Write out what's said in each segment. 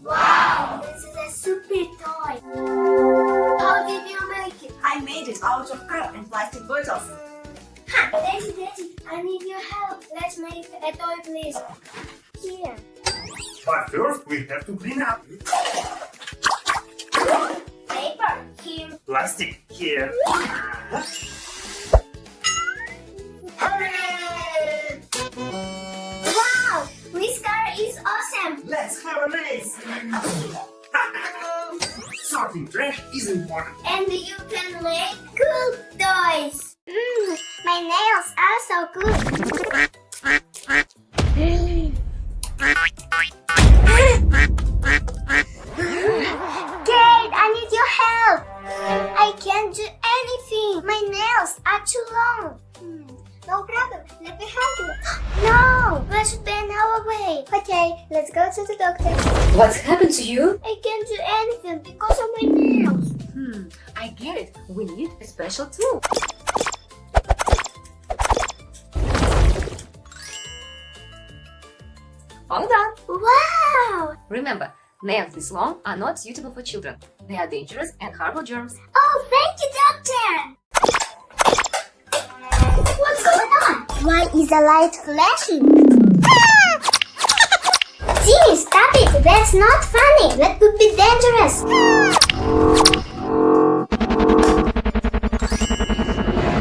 Wow, this is a super toy. How did you make it? I made it out of cup and plastic bottles. Daddy, I need your help. Let's make a toy, please. Here. But first we have to clean up. Paper. Here. Plastic here. Hooray! Wow, this car is awesome. Let's have a race. Sorting trash is important. And you can make cool toys. My nails are so good. Kate, I need your help. I can't do anything. My nails are too long. No problem. Let me help you. No, that should be an hour away. Okay, let's go to the doctor. What's happened to you? I can't do anything because of my nails. I get it. We need a special tool. All done. Wow. Remember, nails this long are not suitable for children. They are dangerous and harbor germs. Oh, thank you, doctor. What's going on? Why is the light flashing? Timmy, stop it! That's not funny! That could be dangerous!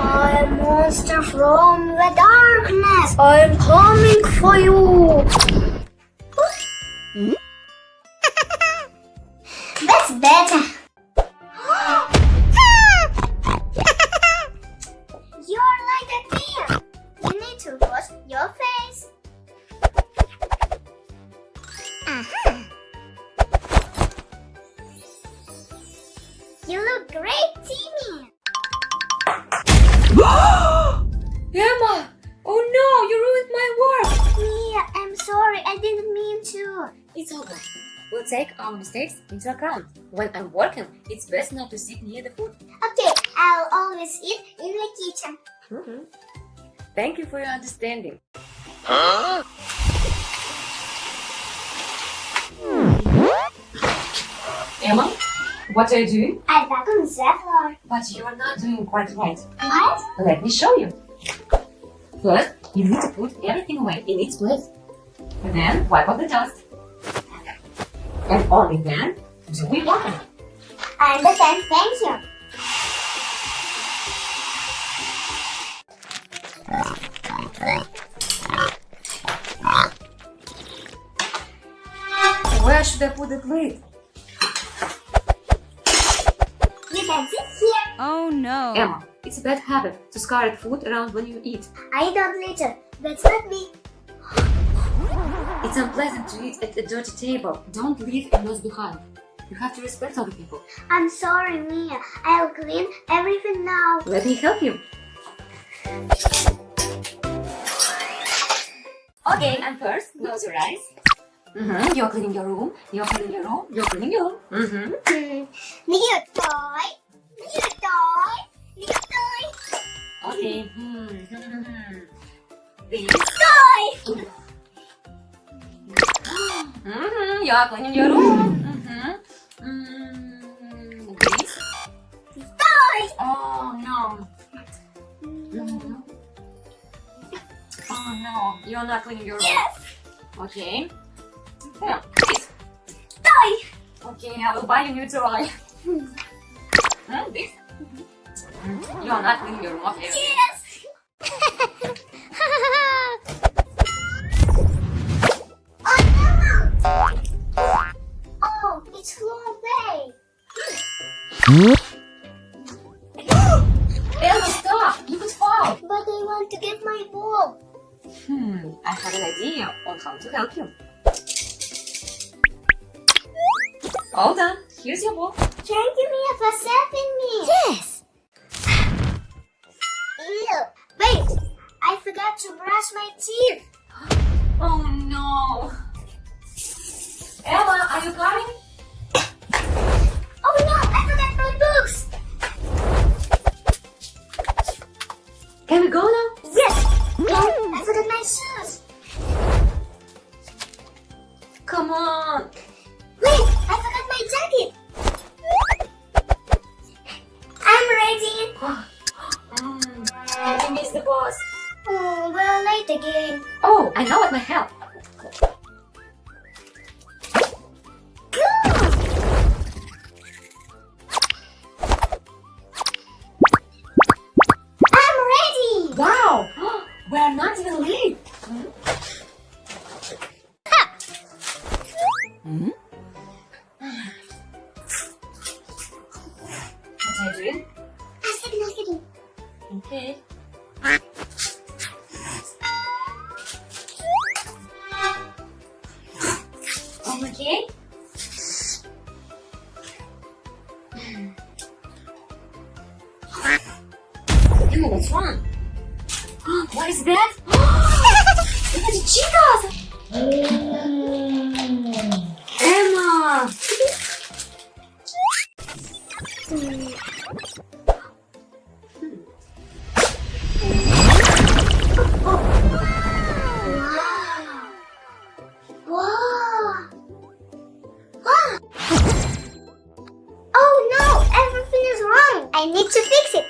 I'm a monster from the darkness! I'm coming for you! That's better! You're like a deer! You need to wash your face! You look great, Timmy! Emma! Oh no, you ruined my work! Mia, I'm sorry, I didn't mean to. It's over. We'll take our mistakes into account. When I'm working, it's best not to sit near the food. Okay, I'll always eat in the kitchen. Thank you for your understanding. Emma, what are you doing? I back on the floor. But you are not doing quite right. What? Let me show you. First, you need to put everything away in its place. And then wipe off the dust. And only then do we water. I understand, thank you. Where should I put the plate? You can sit here. Oh no. Emma, it's a bad habit to scatter food around when you eat. I don't litter. That's not me. It's unpleasant to eat at a dirty table. Don't leave a mess behind. You have to respect other people. I'm sorry, Mia. I'll clean everything now. Let me help you. Okay, and first, close your eyes. You're cleaning your room. You're cleaning your room. You're cleaning your room. New toy. New toy. New toy. Okay. This. Toy. You're cleaning your room. This. Toy. Oh no. Oh no, you're not cleaning your room. Yes. Okay. Yeah, this. Toy. Okay, I will buy you a new toy. This. You're not cleaning your room, okay? Yes. Oh no. Oh, it's flown away. Emma, stop! You could fall! But I want to get my ball. I have an idea on how to help you. All done. Here's your ball. Thank you, Mia, for saving me. Yes. Ew. Wait, I forgot to brush my teeth. Oh no! Emma, are you coming? Oh no, I forgot my books. Can we go now? Yes. Oh, we're late again. Oh, I know what might help. I'm ready. Wow! We're not even late. Hmm? What are you doing? I'm kidding. Okay. Okay. Emma, what's wrong? What is that? It's Cheetos! Emma! Wow. Ah. Oh no, everything is wrong. I need to fix it.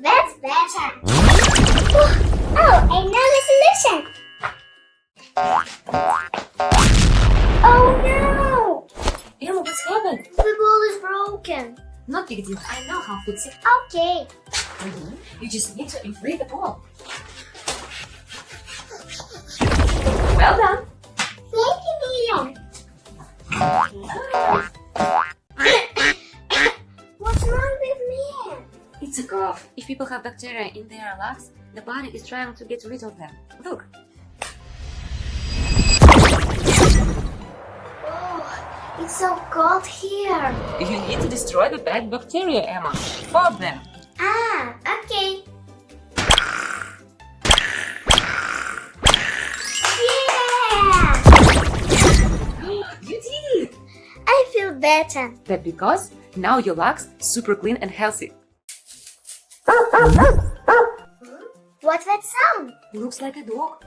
That's better. Oh, I know the solution. Oh no, Emma, what's happened? the ball is broken. Not big deal. I know how to fix it. Okay. You just need to inflate the ball. Well done. Thank you, Mia. What's wrong with me? It's a cough. If people have bacteria in their lungs, the body is trying to get rid of them. Look. Oh, it's so cold here. You need to destroy the bad bacteria, Emma. 4 of them. Ah, okay. Yeah! You did it! I feel better. That's because now your lungs super clean and healthy. What's that sound? Looks like a dog.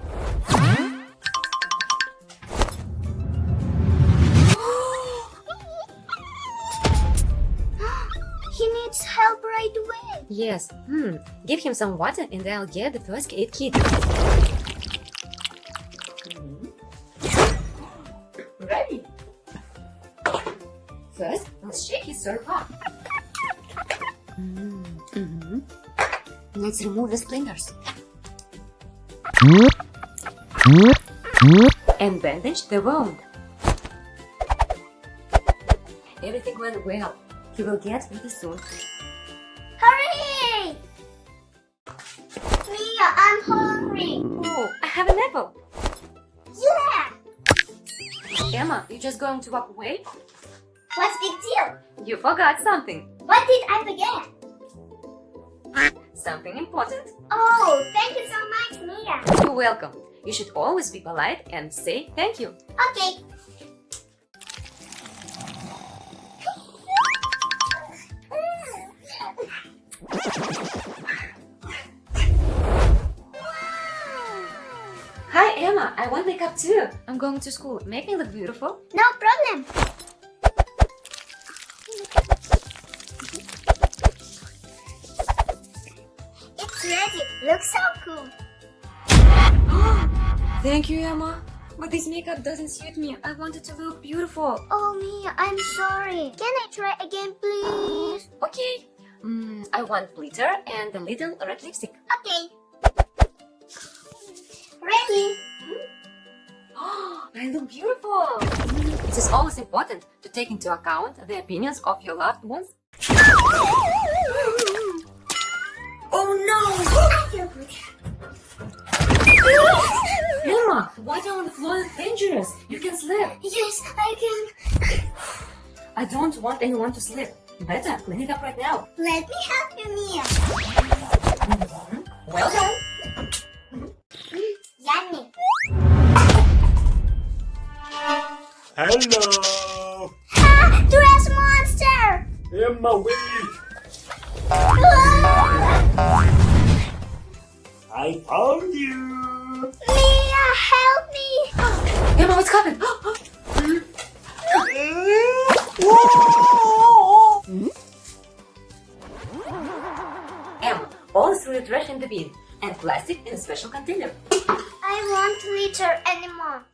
He needs help right away. Yes. Give him some water and I'll get the first aid kit. Ready? First, let's shake his syrup up. Let's remove the splinters. And bandage the wound. Everything went well. He will get better soon. Hurry! Mia, I'm hungry. Oh, I have an apple. Yeah! Emma, you just going to walk away? What's big deal? You forgot something. What did I forget? Something important. Oh, thank you so much, Mia. You're welcome. You should always be polite and say thank you. Okay. Hi, Emma. I want makeup too. I'm going to school. Make me look beautiful. No problem. It's ready. Looks so cool. Thank you, Emma. But this makeup doesn't suit me. I wanted to look beautiful. Oh, Mia, I'm sorry. Can I try again, please? Okay. I want glitter and a little red lipstick. Okay. Ready? I look beautiful. It is always important to take into account the opinions of your loved ones. Oh no! I feel good. Emma, water on the floor is dangerous. You can slip. Yes, I can. I don't want anyone to slip. Better clean it up right now. Let me help you, Mia. Well done. Yummy. Hello! Ah, dress monster! Emma, wait! I found you! Mia, help me! Emma, what's happened? throw the trash in the bin and plastic in a special container. I won't litter anymore.